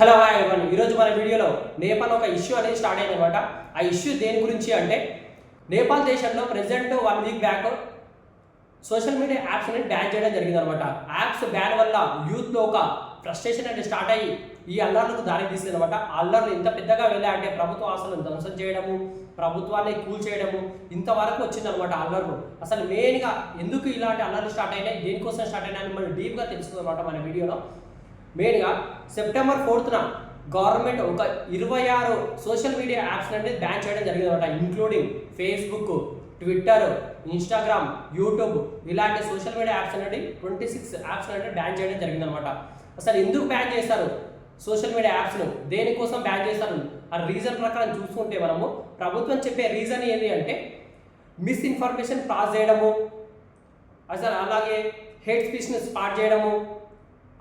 Hello hi everyone, ఈరోజు మన వీడియోలో నేపాల్ ఒక ఇష్యూ అనేది స్టార్ట్ అయింది అనమాట. ఆ ఇష్యూ దేని గురించి అంటే నేపాల్ దేశంలో present 1 week back social media apps అనేది బ్యాన్ చేయడం జరిగింది అనమాట. యాప్స్ బ్యాన్ వల్ల యూత్లో ఒక ఫ్రస్ట్రేషన్ అనేది స్టార్ట్ అయ్యి ఈ అల్లర్లకు దారి తీసింది అనమాట. ఆ అల్లర్లు ఎంత పెద్దగా వెళ్ళాయంటే ప్రభుత్వ ఆస్తులను ధ్వంసం చేయడము, ప్రభుత్వాన్ని కూల్ చేయడము ఇంతవరకు వచ్చిందనమాట అల్లర్లు. అసలు మెయిన్గా ఎందుకు ఇలాంటి అల్లర్లు స్టార్ట్ అయినాయి, దేనికోసం స్టార్ట్ అయినాయని మనం డీప్గా తెలుసుకుందన్నమాట మన వీడియోలో. మెయిన్గా సెప్టెంబర్ 4న గవర్నమెంట్ ఒక 26 సోషల్ మీడియా యాప్స్ అనేది బ్యాన్ చేయడం జరిగింది అనమాట. Including Facebook, Twitter, Instagram, YouTube ఇలాంటి సోషల్ మీడియా యాప్స్ అనేది 26 యాప్స్ అనేది బ్యాన్ చేయడం జరిగిందనమాట. అసలు ఎందుకు బ్యాన్ చేస్తారు సోషల్ మీడియా యాప్స్ను, దేనికోసం బ్యాన్ చేస్తారు ఆ రీజన్ ప్రకారం చూసుకుంటే మనము ప్రభుత్వం చెప్పే రీజన్ ఏంటి అంటే మిస్ఇన్ఫర్మేషన్ పాస్ చేయడము, అసలు అలాగే హేట్ స్పీచ్ని స్పాట్ చేయడము,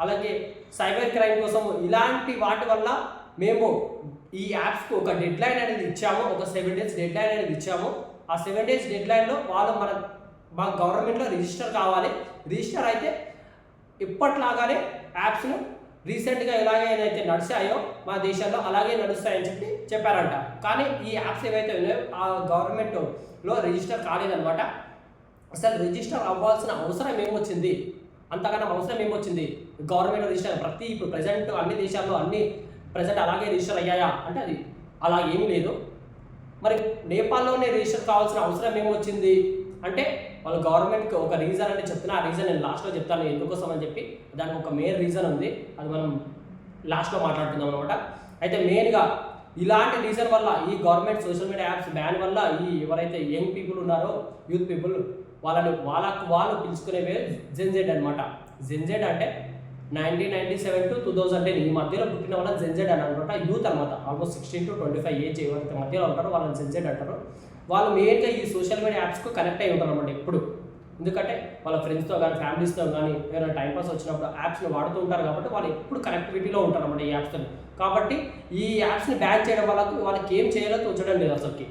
అలాగే సైబర్ క్రైమ్ కోసము ఇలాంటి వాటి వల్ల మేము ఈ యాప్స్కి ఒక డెడ్ లైన్ అనేది ఇచ్చాము. ఒక 7 days డెడ్ లైన్ అనేది ఇచ్చాము. ఆ 7 days డెడ్ లైన్లో వాళ్ళు మా గవర్నమెంట్లో రిజిస్టర్ కావాలి. రిజిస్టర్ అయితే ఇప్పట్లాగానే యాప్స్ను రీసెంట్గా ఎలాగైతే నడిచాయో మా దేశంలో అలాగే నడుస్తాయని చెప్పారంట. కానీ ఈ యాప్స్ ఏవైతే ఉన్నాయో ఆ గవర్నమెంట్లో రిజిస్టర్ కాలేదనమాట. అసలు రిజిస్టర్ అవ్వాల్సిన అవసరం ఏమొచ్చింది, అంతకన్నా అవసరం ఏమొచ్చింది గవర్నమెంట్ రిజిస్టర్ ఇప్పుడు ప్రజెంట్ అన్ని దేశాల్లో అన్ని ప్రజెంట్ అలాగే రిజిస్టర్ అయ్యాయా అంటే అది అలా ఏమీ లేదు. మరి నేపాల్లోనే రిజిస్టర్ కావాల్సిన అవసరం ఏమొచ్చింది అంటే వాళ్ళు గవర్నమెంట్కి ఒక రీజన్ అంటే చెప్తున్నా. ఆ రీజన్ నేను లాస్ట్లో చెప్తాను ఎందుకోసం అని చెప్పి. దానికి ఒక మెయిన్ రీజన్ ఉంది, అది మనం లాస్ట్లో మాట్లాడుతున్నాం అనమాట. అయితే మెయిన్గా ఇలాంటి రీజన్ వల్ల ఈ government social media apps ban వల్ల ఈ ఎవరైతే యంగ్ పీపుల్ ఉన్నారో యూత్ పీపుల్ వాళ్ళు పిలుచుకునేవే జెన్జెడ్ అనమాట. జెన్జెడ్ అంటే 1997 to 2010 ఈ మధ్యలో పుట్టిన వాళ్ళ జెన్జెడ్ అని అనమాట. యూత్ అనమాట. ఆల్మోస్ట్ 16 to 25 ఏజ్ ఎవరైతే మధ్యలో ఉంటారో వాళ్ళని జెన్జెడ్ అంటారు. వాళ్ళు మెయిన్గా ఈ సోషల్ మీడియా యాప్స్కు కనెక్ట్ అయి ఉంటారు అనమాట ఎప్పుడు. ఎందుకంటే వాళ్ళ ఫ్రెండ్స్తో కానీ ఫ్యామిలీస్తో కానీ ఏదైనా టైంపాస్ వచ్చినప్పుడు యాప్స్ని వాడుతూ ఉంటారు కాబట్టి వాళ్ళు ఎప్పుడు కనెక్టివిటీలో ఉంటారు అనమాట ఈ యాప్స్తో. కాబట్టి ఈ యాప్స్ని బ్యాన్ చేయడం వల్ల వాళ్ళకి ఏం చేయాలో తోచడం లేదు అసలుకి.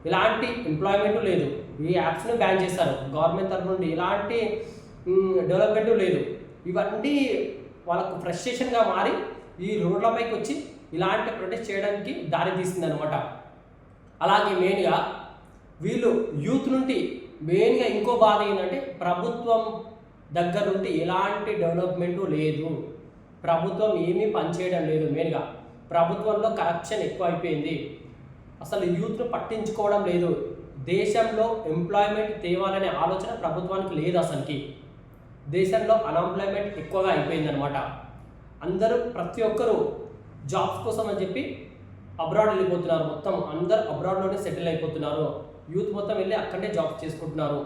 ఇలాంటి ఎంప్లాయ్మెంట్ లేదు, ఈ యాప్స్ని బ్యాన్ చేస్తారు గవర్నమెంట్ తరఫు నుండి. ఇలాంటి డెవలప్మెంట్ లేదు. ఇవన్నీ వాళ్ళకు ఫ్రస్ట్రేషన్గా మారి ఈ రోడ్లపైకి వచ్చి ఇలాంటి ప్రొటెస్ట్ చేయడానికి దారి తీసింది అనమాట. అలాగే మెయిన్గా వీళ్ళు యూత్ నుండి మెయిన్గా ఇంకో బాధ ఏంటంటే ప్రభుత్వం దగ్గర నుండి ఎలాంటి డెవలప్మెంటు లేదు, ప్రభుత్వం ఏమీ పనిచేయడం లేదు. మెయిన్గా ప్రభుత్వంలో కరప్షన్ ఎక్కువ అయిపోయింది, అసలు యూత్ను పట్టించుకోవడం లేదు. దేశంలో ఎంప్లాయ్మెంట్ తేవాలనే ఆలోచన ప్రభుత్వానికి లేదు. అసలుకి దేశంలో అన్ఎంప్లాయ్మెంట్ ఎక్కువగా అయిపోయిందనమాట. అందరూ ప్రతి ఒక్కరూ జాబ్స్ కోసం అని చెప్పి అబ్రాడ్ వెళ్ళిపోతున్నారు. మొత్తం అందరూ అబ్రాడ్లోనే సెటిల్ అయిపోతున్నారు. యూత్ మొత్తం వెళ్ళి అక్కడే జాబ్స్ చేసుకుంటున్నారు.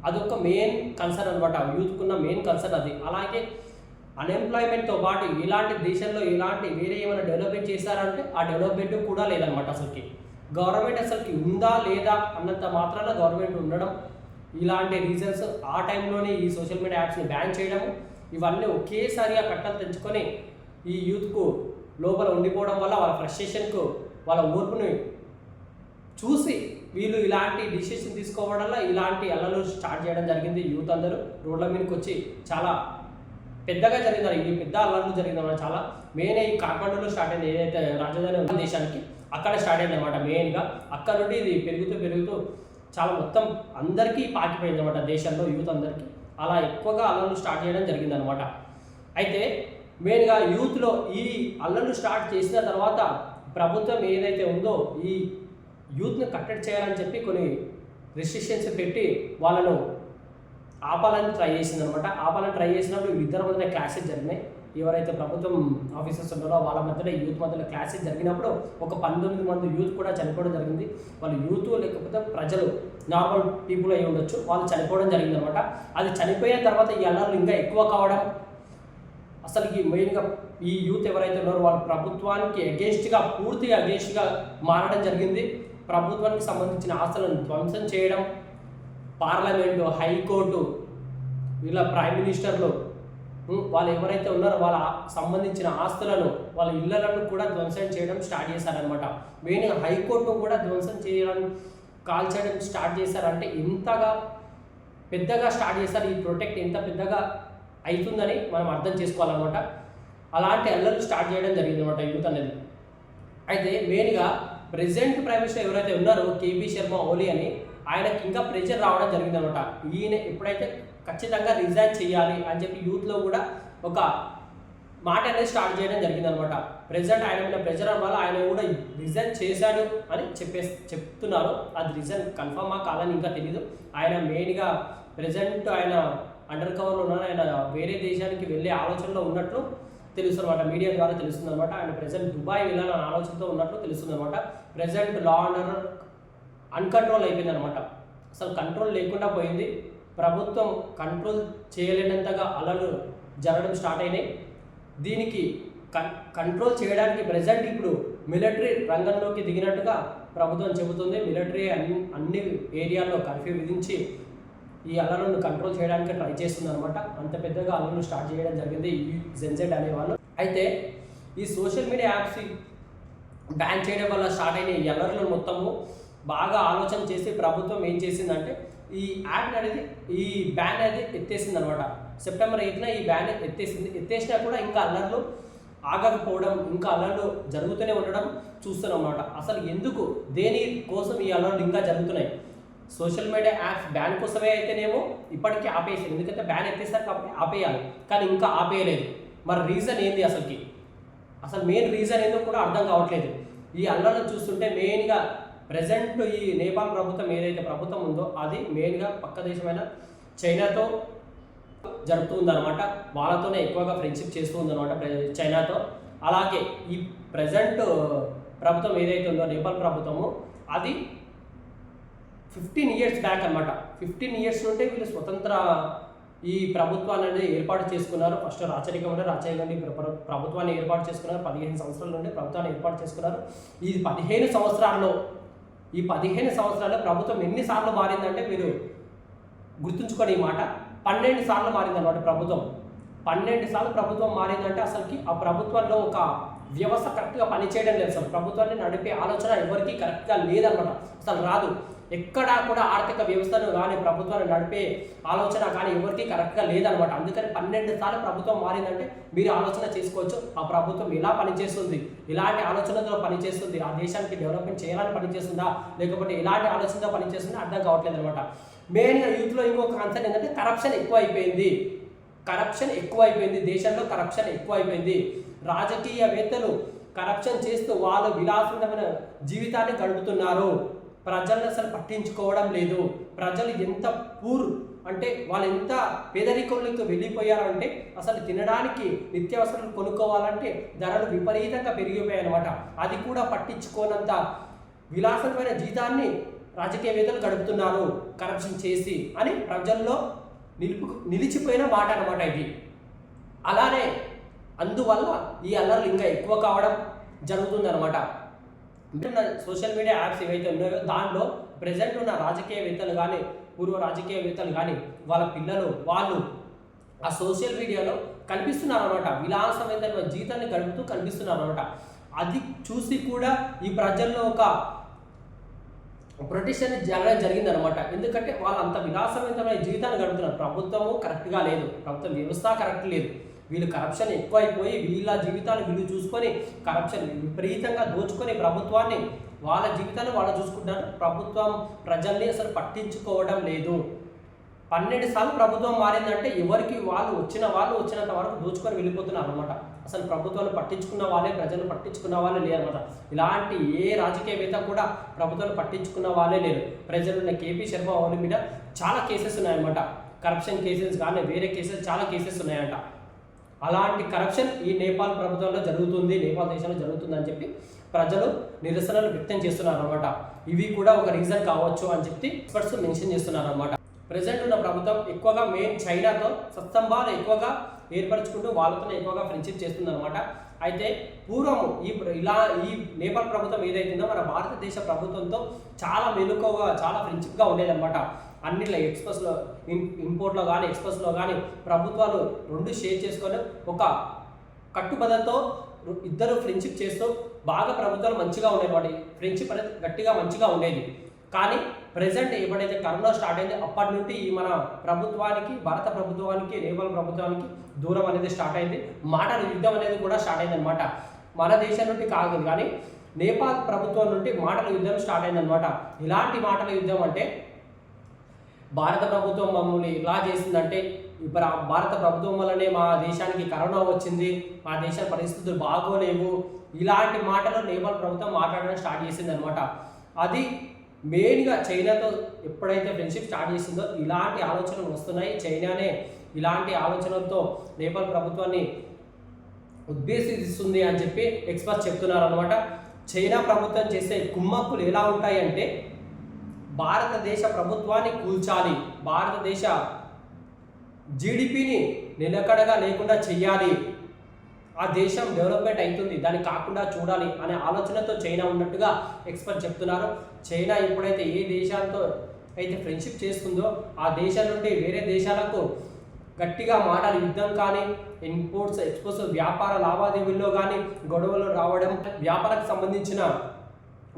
అదొక మెయిన్ కన్సర్న్ అనమాట. యూత్కున్న మెయిన్ కన్సర్న్ అది. అలాగే అన్ఎంప్లాయ్మెంట్తో పాటు ఇలాంటి దేశంలో ఇలాంటి వేరే ఏమైనా డెవలప్మెంట్ చేశారంటే ఆ డెవలప్మెంట్ కూడా లేదనమాట. అసలుకి గవర్నమెంట్ అసలుకి ఉందా లేదా అన్నంత మాత్రాన గవర్నమెంట్ ఉండడం, ఇలాంటి రీజన్స్ ఆ టైంలోనే ఈ సోషల్ మీడియా యాప్స్ని బ్యాన్ చేయడము, ఇవన్నీ ఒకేసారిగా కట్టలు తెంచుకొని ఈ యూత్కు లోపల ఉండిపోవడం వల్ల వాళ్ళ ఫ్రస్ట్రేషన్కు వాళ్ళ ఓర్పుని చూసి వీళ్ళు ఇలాంటి డిసిషన్ తీసుకోవడం వల్ల ఇలాంటి అల్లలు స్టార్ట్ చేయడం జరిగింది. యూత్ అందరూ రోడ్ల మీదకి వచ్చి చాలా పెద్దగా జరిగింది. ఈ పెద్ద అల్లర్లు జరిగిందన్నమాట. చాలా మెయిన్ ఈ కాఠ్మండూలో స్టార్ట్ అయింది, ఏదైతే రాజధాని ఉన్న దేశానికి అక్కడ స్టార్ట్ అయింది అనమాట. మెయిన్గా అక్కడ నుండి ఇది పెరుగుతూ చాలా మొత్తం అందరికీ పాకిపోయింది అనమాట. దేశంలో యూత్ అందరికీ అలా ఎక్కువగా అల్లర్లు స్టార్ట్ చేయడం జరిగిందనమాట. అయితే మెయిన్గా యూత్లో ఈ అల్లర్లు స్టార్ట్ చేసిన తర్వాత ప్రభుత్వం ఏదైతే ఉందో ఈ యూత్ని కట్టడి చేయాలని చెప్పి కొన్ని రెస్ట్రిక్షన్స్ పెట్టి వాళ్ళను ఆపాలని ట్రై చేసింది అనమాట. ఆపాలని ట్రై చేసినప్పుడు ఇద్దరి మధ్యన క్లాసెస్ జరిగినాయి. ఎవరైతే ప్రభుత్వం ఆఫీసర్స్ ఉన్నారో వాళ్ళ మధ్యలో యూత్ మధ్యలో క్లాసెస్ జరిగినప్పుడు ఒక 19 మంది యూత్ కూడా చనిపోవడం జరిగింది. వాళ్ళు యూత్ లేకపోతే ప్రజలు నార్మల్ పీపుల్ అయి ఉండొచ్చు, వాళ్ళు చనిపోవడం జరిగింది అనమాట. అది చనిపోయిన తర్వాత ఈ అల్లర్లు ఇంకా ఎక్కువ కావడం, అసలు ఈ మెయిన్గా ఈ యూత్ ఎవరైతే ఉన్నారో వాళ్ళు ప్రభుత్వానికి పూర్తిగా అగేన్స్ట్గా మారడం జరిగింది. ప్రభుత్వానికి సంబంధించిన ఆస్తులను ధ్వంసం చేయడం, పార్లమెంటు, హైకోర్టు, ఇలా ప్రైమ్ మినిస్టర్లు వాళ్ళు ఎవరైతే ఉన్నారో వాళ్ళ సంబంధించిన ఆస్తులను వాళ్ళ ఇళ్లను కూడా ధ్వంసం చేయడం స్టార్ట్ చేశారనమాట. మెయిన్గా హైకోర్టును కూడా ధ్వంసం చేయడం, కాల్చడం స్టార్ట్ చేశారంటే ఇంతగా పెద్దగా స్టార్ట్ చేశారు. ఈ ప్రొటెక్ట్ ఎంత పెద్దగా అవుతుందని మనం అర్థం చేసుకోవాలన్నమాట. అలాంటి అల్లర్లు స్టార్ట్ చేయడం జరిగింది అనమాట యూత్ అనేది. అయితే మెయిన్గా ప్రెసెంట్ ప్రైమ్ మినిస్టర్ ఎవరైతే ఉన్నారో కేపీ శర్మ ఓలీ అని, ఆయనకి ఇంకా ప్రెషర్ రావడం జరిగిందనమాట. ఈయన ఎప్పుడైతే ఖచ్చితంగా రిజైన్ చేయాలి అని చెప్పి యూత్లో కూడా ఒక మాట అనేది స్టార్ట్ చేయడం జరిగిందనమాట. ప్రెజెంట్ ఆయన మీద ప్రెషర్ వల్ల ఆయన కూడా రిజైన్ చేశాడు అని చెప్తున్నారు. అది రిజైన్ కన్ఫర్మా కాదని ఇంకా తెలీదు. ఆయన మెయిన్గా ప్రెజెంట్ ఆయన అండర్ కవర్లో ఉన్నారు. ఆయన వేరే దేశానికి వెళ్ళే ఆలోచనలో ఉన్నట్లు తెలుస్తుంది అనమాట. మీడియా ద్వారా తెలుస్తుంది అనమాట. ఆయన ప్రెజెంట్ దుబాయ్ వెళ్ళాలన్న ఆలోచనతో ఉన్నట్లు తెలుస్తుంది అనమాట. Present law and order uncontrol అయిపోయింది అనమాట. అసలు కంట్రోల్ లేకుండా పోయింది. ప్రభుత్వం కంట్రోల్ చేయలేనంతగా అలలు జరగడం స్టార్ట్ అయినాయి. దీనికి కంట్రోల్ చేయడానికి ప్రెజెంట్ ఇప్పుడు మిలిటరీ రంగంలోకి దిగినట్టుగా ప్రభుత్వం చెబుతుంది. మిలిటరీ అన్ని ఏరియాల్లో కర్ఫ్యూ విధించి ఈ అల్లర్లను కంట్రోల్ చేయడానికి ట్రై చేస్తుంది అనమాట. అంత పెద్దగా అల్లర్లు స్టార్ట్ చేయడం జరిగింది ఈ జెన్జెడ్ అనేవాళ్ళు. అయితే ఈ సోషల్ మీడియా యాప్స్ బ్యాన్ చేయడం వల్ల స్టార్ట్ అయిన ఈ అల్లర్లను మొత్తము బాగా ఆలోచన చేసి ప్రభుత్వం ఏం చేసిందంటే ఈ యాప్ అనేది ఈ బ్యాన్ అనేది ఎత్తేసింది అనమాట. సెప్టెంబర్ 8న ఈ బ్యాన్ ఎత్తేసినా కూడా ఇంకా అల్లర్లు ఆగకపోవడం, ఇంకా అల్లర్లు జరుగుతూనే ఉండడం చూస్తున్నాం అన్నమాట. అసలు ఎందుకు దేని కోసం ఈ అల్లర్లు ఇంకా జరుగుతున్నాయి? సోషల్ మీడియా యాప్స్ బ్యాన్ కోసమే అయితేనేమో ఇప్పటికీ ఆపేసింది, ఎందుకంటే బ్యాన్ ఎత్తేసారు కాబట్టి ఆపేయాలి, కానీ ఇంకా ఆపేయలేదు. మరి రీజన్ ఏంది అసలుకి? అసలు మెయిన్ రీజన్ ఏందో కూడా అర్థం కావట్లేదు. ఈ అల్లర్లు చూస్తుంటే మెయిన్గా ప్రజెంట్ ఈ నేపాల్ ప్రభుత్వం ఏదైతే ప్రభుత్వం ఉందో అది మెయిన్గా పక్క దేశమైన చైనాతో జరుపుతుందన్నమాట. వాళ్ళతోనే ఎక్కువగా ఫ్రెండ్షిప్ చేస్తూ ఉందన్నమాట చైనాతో. అలాగే ఈ ప్రజెంట్ ప్రభుత్వం ఏదైతే ఉందో నేపాల్ ప్రభుత్వము అది 15 years బ్యాక్ అనమాట. 15 years నుండి వీళ్ళు స్వతంత్ర ఈ ప్రభుత్వాన్ని అనేది ఏర్పాటు చేసుకున్నారు. ఫస్ట్ రాచరికం నుండి ప్రభుత్వాన్ని ఏర్పాటు చేసుకున్నారు. 15 సంవత్సరాల నుండి ప్రభుత్వాన్ని ఏర్పాటు చేసుకున్నారు. ఈ 15 సంవత్సరాల్లో ప్రభుత్వం ఎన్నిసార్లు మారిందంటే మీరు గుర్తుంచుకోండి ఈ మాట. 12 సార్లు మారిందన్నమాట ప్రభుత్వం. 12 సార్లు ప్రభుత్వం మారిందంటే అసలుకి ఆ ప్రభుత్వంలో ఒక వ్యవస్థ కరెక్ట్గా పనిచేయడం లేదు. అసలు ప్రభుత్వాన్ని నడిపే ఆలోచన ఎవరికి కరెక్ట్గా లేదనమాట. అసలు రాదు. ఎక్కడా కూడా ఆర్థిక వ్యవస్థను కానీ ప్రభుత్వాన్ని నడిపే ఆలోచన కానీ ఎవరికి కరెక్ట్గా లేదనమాట. అందుకని 12 సార్లు ప్రభుత్వం మారిందంటే మీరు ఆలోచన చేసుకోవచ్చు ఆ ప్రభుత్వం ఎలా పనిచేస్తుంది, ఎలాంటి ఆలోచనతో పనిచేస్తుంది, ఆ దేశానికి డెవలప్మెంట్ చేయాలని పనిచేస్తుందా లేకపోతే ఎలాంటి ఆలోచనతో పనిచేస్తుందో అర్థం కావట్లేదు అనమాట. మెయిన్గా యూత్లో ఇంకొక కాన్సెప్ట్ ఏంటంటే కరప్షన్ ఎక్కువైపోయింది. దేశంలో కరప్షన్ ఎక్కువైపోయింది. రాజకీయవేత్తలు కరప్షన్ చేస్తూ వాళ్ళు విలాసమైన జీవితాన్ని గడుపుతున్నారు. ప్రజలను అసలు పట్టించుకోవడం లేదు. ప్రజలు ఎంత అంటే వాళ్ళు ఎంత పేదరికంలోకి వెళ్ళిపోయారంటే అసలు తినడానికి నిత్యావసరాలు కొనుక్కోవాలంటే ధరలు విపరీతంగా పెరిగిపోయాయి అనమాట. అది కూడా పట్టించుకోనంత విలాసమైన జీవితాన్ని రాజకీయవేత్తలు గడుపుతున్నారు కరప్షన్ చేసి అని ప్రజల్లో నిలిచిపోయిన మాట అనమాట ఇది. అలానే అందువల్ల ఈ అల్లర్లు ఇంకా ఎక్కువ కావడం జరుగుతుందన్నమాట. సోషల్ మీడియా యాప్స్ ఏవైతే ఉన్నాయో దాంట్లో ప్రజెంట్ ఉన్న రాజకీయవేత్తలు కానీ పూర్వ రాజకీయవేత్తలు కానీ వాళ్ళ పిల్లలు వాళ్ళు ఆ సోషల్ మీడియాలో కనిపిస్తున్నారు అనమాట. విలాసమైన జీవితాన్ని గడుపుతూ కనిపిస్తున్నారు అనమాట. అది చూసి కూడా ఈ ప్రజల్లో ఒక ప్రొటెక్షన్ జరగడం జరిగిందనమాట. ఎందుకంటే వాళ్ళు అంత విలాసవంతమైన జీవితాన్ని గడుపుతున్నారు. ప్రభుత్వము కరెక్ట్గా లేదు, ప్రభుత్వ వ్యవస్థ కరెక్ట్ లేదు. వీళ్ళు కరప్షన్ ఎక్కువైపోయి వీళ్ళ జీవితాన్ని వీళ్ళు చూసుకొని కరప్షన్ విపరీతంగా దోచుకొని ప్రభుత్వాన్ని వాళ్ళ జీవితాన్ని వాళ్ళు చూసుకుంటున్నారు. ప్రభుత్వం ప్రజల్ని అసలు పట్టించుకోవడం లేదు. 12 సార్లు ప్రభుత్వం మారిందంటే ఎవరికి వాళ్ళు వచ్చినంత వరకు దోచుకొని వెళ్ళిపోతున్నారు అనమాట. అసలు ప్రభుత్వాలు పట్టించుకున్న వాళ్ళే, ప్రజలు పట్టించుకున్న వాళ్ళే లేరనమాట. ఇలాంటి ఏ రాజకీయవేత్త కూడా ప్రభుత్వాలు పట్టించుకున్న వాళ్ళే లేరు. ప్రజలున్న కేపీ శర్మ ఓలీ మీద చాలా కేసెస్ ఉన్నాయన్నమాట. కరప్షన్ కేసెస్ కానీ వేరే కేసెస్ చాలా కేసెస్ ఉన్నాయంట. అలాంటి కరప్షన్ ఈ నేపాల్ ప్రభుత్వంలో జరుగుతుంది, నేపాల్ దేశంలో జరుగుతుందని చెప్పి ప్రజలు నిరసనలు వ్యక్తం చేస్తున్నారు అనమాట. ఇవి కూడా ఒక రీజన్ కావచ్చు అని చెప్పి ఎక్స్పర్ట్స్ మెన్షన్ చేస్తున్నారు అనమాట. ప్రజెంట్ ఉన్న ప్రభుత్వం ఎక్కువగా మెయిన్ చైనాతో సత్సంబాలు ఎక్కువగా ఏర్పరచుకుంటూ వాళ్ళతోనే ఎక్కువగా ఫ్రెండ్షిప్ చేస్తుందన్నమాట. అయితే పూర్వము ఈ నేపాల్ ప్రభుత్వం ఏదైతుందో మన భారతదేశ ప్రభుత్వంతో చాలా మెలుకువగా చాలా ఫ్రెండ్షిప్గా ఉండేదన్నమాట. అన్నిట్లో ఎక్స్ప్రెస్లో ఇంపోర్ట్లో కానీ ఎక్స్ప్రెస్లో కానీ ప్రభుత్వాలు రెండు షేర్ చేసుకొని ఒక కట్టుబద్ధతో ఇద్దరు ఫ్రెండ్షిప్ చేస్తూ బాగా ప్రభుత్వాలు మంచిగా ఉండేవి. ఫ్రెండ్షిప్ అనేది గట్టిగా మంచిగా ఉండేది. కానీ ప్రజెంట్ ఎప్పుడైతే కరోనా స్టార్ట్ అయిందో అప్పటి నుండి మన ప్రభుత్వానికి, భారత ప్రభుత్వానికి, నేపాల్ ప్రభుత్వానికి దూరం అనేది స్టార్ట్ అయింది. మాటల యుద్ధం అనేది కూడా స్టార్ట్ అయింది అనమాట. మన దేశం నుండి కాదు కానీ నేపాల్ ప్రభుత్వం నుండి మాటల యుద్ధం స్టార్ట్ అయిందనమాట. ఇలాంటి మాటల యుద్ధం అంటే భారత ప్రభుత్వం మమ్మల్ని ఇలా చేసిందంటే, ఇప్పుడు భారత ప్రభుత్వం వల్లనే మా దేశానికి కరోనా వచ్చింది, మా దేశ పరిస్థితులు బాగోలేవు, ఇలాంటి మాటలు నేపాల్ ప్రభుత్వం మాట్లాడడం స్టార్ట్ చేసింది అనమాట. అది మెయిన్గా చైనాతో ఎప్పుడైతే ఫ్రెండ్షిప్ స్టార్ట్ చేసిందో ఇలాంటి ఆలోచనలు వస్తున్నాయి. చైనానే ఇలాంటి ఆలోచనలతో నేపాల్ ప్రభుత్వాన్ని ఉద్దేశిస్తుంది అని చెప్పి ఎక్స్పర్ట్స్ చెప్తున్నారు అనమాట. చైనా ప్రభుత్వం చేసే కుమ్మక్కులు ఎలా ఉంటాయంటే, భారతదేశ ప్రభుత్వాన్ని కూల్చాలి, భారతదేశ జీడిపిని నిలకడగా లేకుండా చెయ్యాలి, ఆ దేశం డెవలప్మెంట్ అవుతుంది, దాన్ని కాకుండా చూడాలి అనే ఆలోచనతో చైనా ఉన్నట్టుగా ఎక్స్పర్ట్ చెప్తున్నారు. చైనా ఎప్పుడైతే ఏ దేశాలతో అయితే ఫ్రెండ్షిప్ చేస్తుందో ఆ దేశం నుండి వేరే దేశాలకు గట్టిగా మాటలు యుద్ధం కానీ, ఇంపోర్ట్స్ ఎక్స్పోర్ట్స్ వ్యాపార లావాదేవీల్లో కానీ గొడవలు రావడం, వ్యాపారానికి సంబంధించిన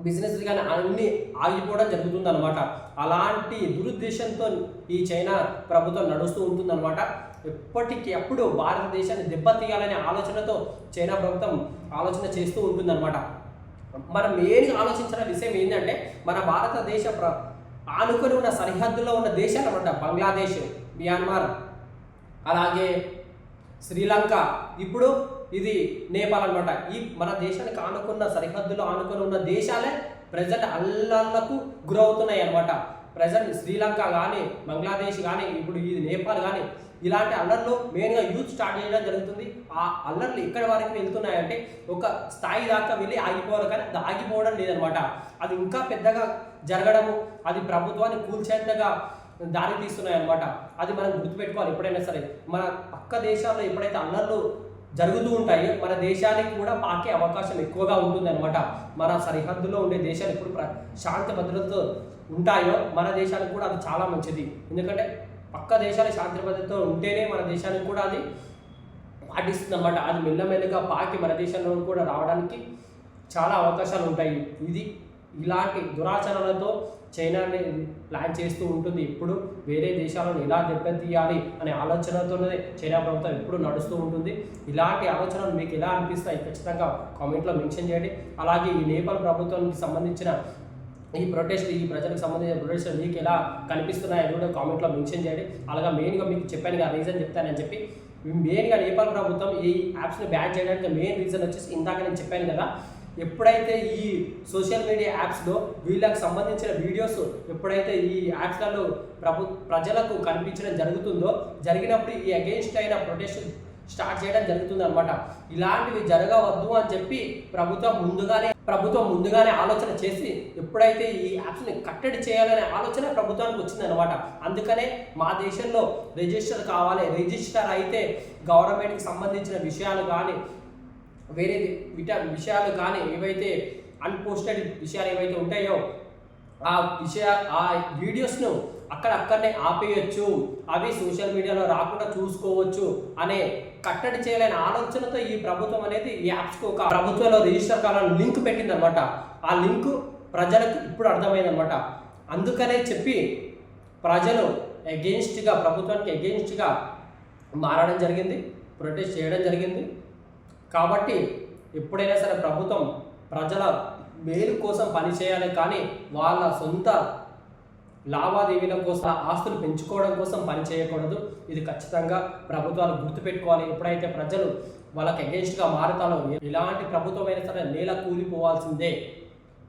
బిజినెస్ కానీ అన్నీ ఆగిపోవడం జరుగుతుందన్నమాట. అలాంటి దురుద్దేశంతో ఈ చైనా ప్రభుత్వం నడుస్తూ ఉంటుందన్నమాట. ఎప్పటికీ అప్పుడు భారతదేశాన్ని దెబ్బతీయాలనే ఆలోచనతో చైనా ప్రభుత్వం ఆలోచన చేస్తూ ఉంటుందన్నమాట. మనం మెయిన్గా ఆలోచించిన విషయం ఏంటంటే, మన భారతదేశ ఆనుకొని ఉన్న సరిహద్దులో ఉన్న దేశాలు అన్నమాట. బంగ్లాదేశ్, మియాన్మార్, అలాగే శ్రీలంక, ఇప్పుడు ఇది నేపాల్ అనమాట. ఈ మన దేశానికి ఆనుకున్న సరిహద్దులో ఆనుకొని ఉన్న దేశాలే ప్రజెంట్ అల్లర్లకు గురవుతున్నాయి అనమాట. ప్రజెంట్ శ్రీలంక కానీ, బంగ్లాదేశ్ కానీ, ఇప్పుడు ఇది నేపాల్ కానీ, ఇలాంటి అల్లర్లు మెయిన్గా యూత్ స్టార్ట్ చేయడం జరుగుతుంది. ఆ అల్లర్లు ఎక్కడి వరకు వెళ్తున్నాయంటే ఒక స్థాయి దాకా వెళ్ళి ఆగిపోవాలి, కానీ అది ఆగిపోవడం లేదనమాట. అది ఇంకా పెద్దగా జరగడము, అది ప్రభుత్వాన్ని కూల్చేంతగా దారి తీస్తున్నాయి అనమాట. అది మనం గుర్తుపెట్టుకోవాలి. ఎప్పుడైనా సరే మన పక్క దేశాల్లో ఎప్పుడైతే అల్లర్లు జరుగుతూ ఉంటాయో మన దేశానికి కూడా పాకే అవకాశం ఎక్కువగా ఉంటుందన్నమాట. మన సరిహద్దులో ఉండే దేశాలు ఎప్పుడు శాంతి భద్రతతో ఉంటాయో మన దేశానికి కూడా అది చాలా మంచిది. ఎందుకంటే పక్క దేశాలు శాంతి భద్రతతో ఉంటేనే మన దేశానికి కూడా అది పాటిస్తుంది అనమాట. అది మెల్లమెల్లగా పాకి మన దేశంలో కూడా రావడానికి చాలా అవకాశాలు ఉంటాయి. ఇది ఇలాంటి దురాచరణలతో చైనాని ప్లాన్ చేస్తూ ఉంటుంది. ఇప్పుడు వేరే దేశాలను ఎలా దెబ్బతీయాలి అనే ఆలోచనతోనే చైనా ప్రభుత్వం ఎప్పుడు నడుస్తూ ఉంటుంది. ఇలాంటి ఆలోచనలు మీకు ఎలా అనిపిస్తాయి ఖచ్చితంగా కామెంట్లో మెన్షన్ చేయండి. అలాగే ఈ నేపాల్ ప్రభుత్వానికి సంబంధించిన ఈ ప్రొటెస్ట్, ఈ ప్రజలకు సంబంధించిన ప్రొటెస్ట్ మీకు ఎలా కనిపిస్తున్నాయో కూడా కామెంట్లో మెన్షన్ చేయండి. అలాగే మెయిన్గా మీకు చెప్పాను కదా రీజన్ చెప్తానని చెప్పి, మెయిన్గా నేపాల్ ప్రభుత్వం ఈ యాప్స్ని బ్యాన్ చేయడానికి మెయిన్ రీజన్ వచ్చేసి ఇందాక నేను చెప్పాను కదా, ఎప్పుడైతే ఈ సోషల్ మీడియా యాప్స్లో వీళ్ళకి సంబంధించిన వీడియోస్ ఎప్పుడైతే ఈ యాప్స్లలో ప్రజలకు కనిపించడం జరుగుతుందో, జరిగినప్పుడు ఈ అగెయిన్స్ట్ అయిన ప్రొటెస్ట్ స్టార్ట్ చేయడం జరుగుతుంది అనమాట. ఇలాంటివి జరగవద్దు అని చెప్పి ప్రభుత్వం ముందుగానే ఆలోచన చేసి ఎప్పుడైతే ఈ యాప్స్ని కట్టడి చేయాలనే ఆలోచన ప్రభుత్వానికి వచ్చిందనమాట. అందుకనే మా దేశంలో రిజిస్టర్ కావాలి, రిజిస్టర్ అయితే గవర్నమెంట్కి సంబంధించిన విషయాలు కానీ వేరే విషయాలు కానీ ఏవైతే అన్పోస్టెడ్ విషయాలు ఏవైతే ఉంటాయో ఆ వీడియోస్ను అక్కడనే ఆపేయచ్చు, అవి సోషల్ మీడియాలో రాకుండా చూసుకోవచ్చు అనే కట్టడి చేయలేని ఆలోచనతో ఈ ప్రభుత్వం అనేది ఈ యాప్స్కి ఒక ప్రభుత్వంలో రిజిస్టర్ కావాలని లింక్ పెట్టిందనమాట. ఆ లింక్ ప్రజలకు ఇప్పుడు అర్థమైందనమాట. అందుకనే చెప్పి ప్రజలు అగెయిన్స్ట్గా, ప్రభుత్వానికి అగెయిన్స్ట్గా మారడం జరిగింది, ప్రొటెస్ట్ చేయడం జరిగింది. కాబట్టి ఎప్పుడైనా సరే ప్రభుత్వం ప్రజల మేలు కోసం పనిచేయాలి, కానీ వాళ్ళ సొంత లావాదేవీల కోసం, ఆస్తులు పెంచుకోవడం కోసం పని చేయకూడదు. ఇది ఖచ్చితంగా ప్రభుత్వాలు గుర్తుపెట్టుకోవాలి. ఎప్పుడైతే ప్రజలు వాళ్ళకి అగెయిన్స్ట్గా మారుతారో ఎలాంటి ప్రభుత్వం అయినా సరే నేల కూలిపోవాల్సిందే.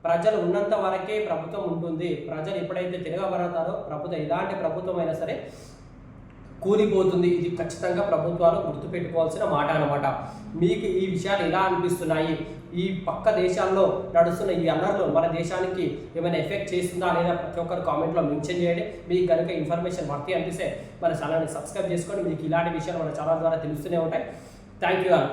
ప్రజలు ఉన్నంత వరకే ప్రభుత్వం ఉంటుంది. ప్రజలు ఎప్పుడైతే తిరగబడతారో ప్రభుత్వం, ఎలాంటి ప్రభుత్వం అయినా సరే కూలిపోతుంది. ఇది ఖచ్చితంగా ప్రభుత్వాలు గుర్తుపెట్టుకోవాల్సిన మాట అన్నమాట. మీకు ఈ విషయాలు ఎలా అనిపిస్తున్నాయి? ఈ పక్క దేశాల్లో నడుస్తున్న ఈ అల్లర్లు మన దేశానికి ఏమైనా ఎఫెక్ట్ చేస్తుందా లేదా ప్రతి ఒక్కరు కామెంట్లో మెన్షన్ చేయండి. మీకు కనుక ఇన్ఫర్మేషన్ వర్తి అనిపిస్తే మన ఛానల్ని సబ్స్క్రైబ్ చేసుకోండి. మీకు ఇలాంటి విషయాలు మన ఛానల్ ద్వారా తెలుస్తూనే ఉంటాయి. Thank you all.